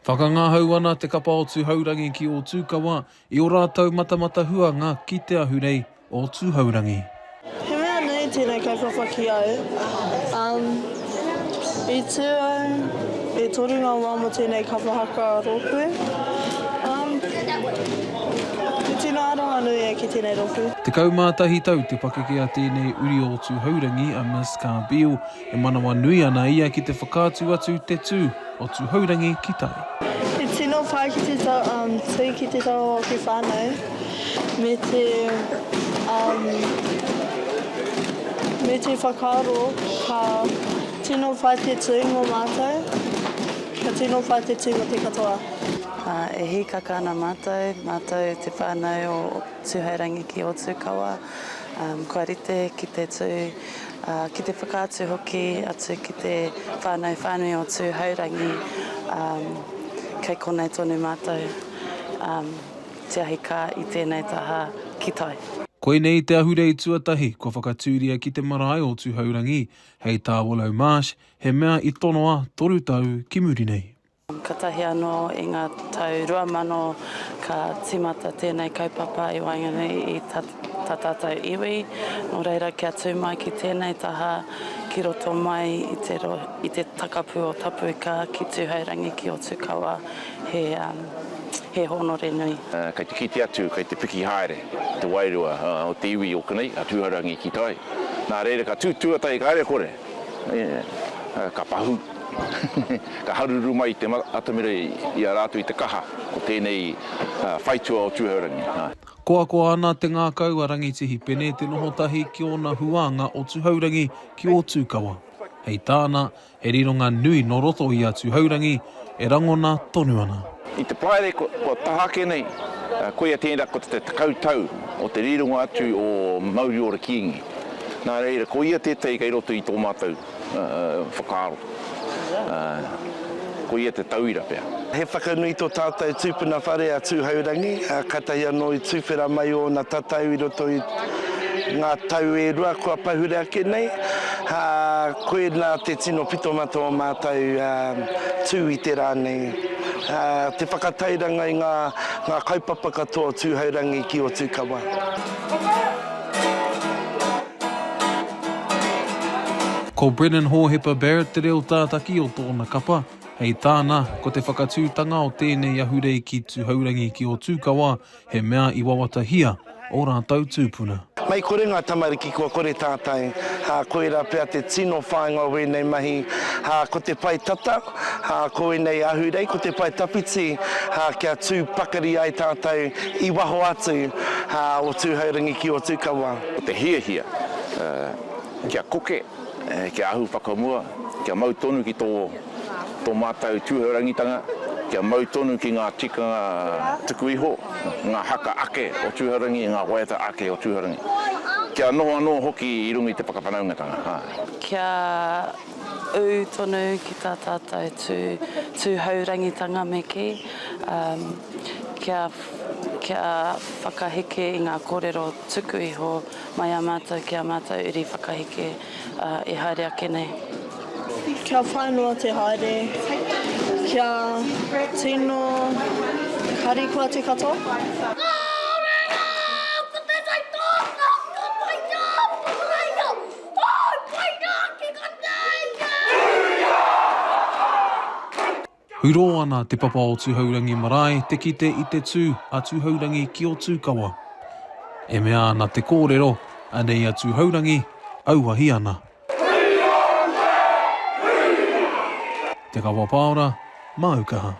Whakangahau ana te kapa o Tūhourangi ki Ōtūkawa I o rātou matamata huanga ki te ahurei o Tūhourangi. He mea nei tēnei kaipapa ki au. I tū au, e toringa wā mo tēnei kapahaka rōpue. Te tino aronga nui e ki tēnei rōpue. Te kaumātahi tau te pakeke a tēnei uri o Tūhourangi a Misskaa Biel e manawa nui ana ia ki te whakātu atu te tū o Tūhourangi ki tai. E tino whai ki te tū ki te tau o ki Whānau me te whakaaro ka tino whai te tū ngō mātou, ka tino whai te tū ngō te katoa. E hikaka ana mātou te whānau o Tūhourangi ki Ōtūkawa, kua rite ki te tū, ki te whakaatu hoki atu ki te whānau o Tūhourangi, kei konei tonu mātou, te ahika I tēnei taha ki tai. Koe nei te ahurei tuatahi, kua whakatūria ki te marae o Tūhourangi, hei tā walau Marsh, he mea I tonoa toru tau ki muri nei. Ka tahi anō I ngā tau 2000 ka timata tēnei kaupapa I Wainganui I tā tātou iwi. Nō reira kia tū mai ki tēnei taha ki roto mai I te takapu o tapuika ki Tūhourangi ki Ōtūkawa he honore nui. Kei te kiti atu, kei te piki haere, te wairua o te iwi o kanei, a Tūhourangi ki tai. Nā reira ka tūtuatai ka haere kore, ka pahu. Ka haruru mai te atamira I a rātu I te kaha o tēnei whaitua o Tūhourangi. Koa ana te ngākau a rangitihi pene te nohotahi ki ona huanga o Tūhourangi ki Ōtūkawa. Hei tāna, he rironga nui no roto I a Tūhourangi, e rangona tonu ana. I te plaere ko tahake nei, koe a tēnā ko te takautau o te rironga atu o Māori o Rakiingi. Nā reira, ko ia tētai kei roto I tō mātou whakaaro. Ko ia te tauira pia. He whakanui tō tātou tīpuna whare a Tūhourangi, katahi anō I tūwhera mai o nā tatau I roto I ngā tau e rua kua pahure ake nei. Koe nā te tino pitomata o mātou tū I te rā nei. Te whakatairanga I ngā kaupapa katoa Tūhourangi ki Ōtūkawa. Ko Brennan Hōhepa Barrett te reo tātaki o tōna kapa, hei tāna ko te whakatūtanga o tēnei ahurei ki Tūhourangi ki Ōtūkawa, he mea I wawata hia o rātou tūpuna. Mai kore ngā tamariki kua kore tātai, koe rā pia te tino whāinga wēnei mahi, ko te pai tata, koe nei ahurei, ko te pai tapiti, kia tū pakari ai tātou I waho atu o Tūhourangi ki Ōtūkawa. Te hia, kia koke, kia ahu whakamua, kia mau tonu ki tō mātou tūhourangitanga, kia mau tonu ki ngā tikanga tuku iho, ngā haka ake o Tūhourangi, ngā waiata ake o Tūhourangi. Kia noho anō hoki I rungi te whakapanaungatanga. Kia tonu ki tā tātou tūhourangitanga me ki, kia whakaheke I ngā kōrero tuku iho mai a mātou ki a mātou uri whakaheke I haere ake nei. Kia whainua te haere, kia tino kari kua te katoa. Huro ana te papa o Tūhourangi Marae te kite I te tū a Tūhourangi ki Ōtūkawa. E mea ana te kōrero, anei a Tūhourangi, auahi ana. Te kawa paora, Aukaha.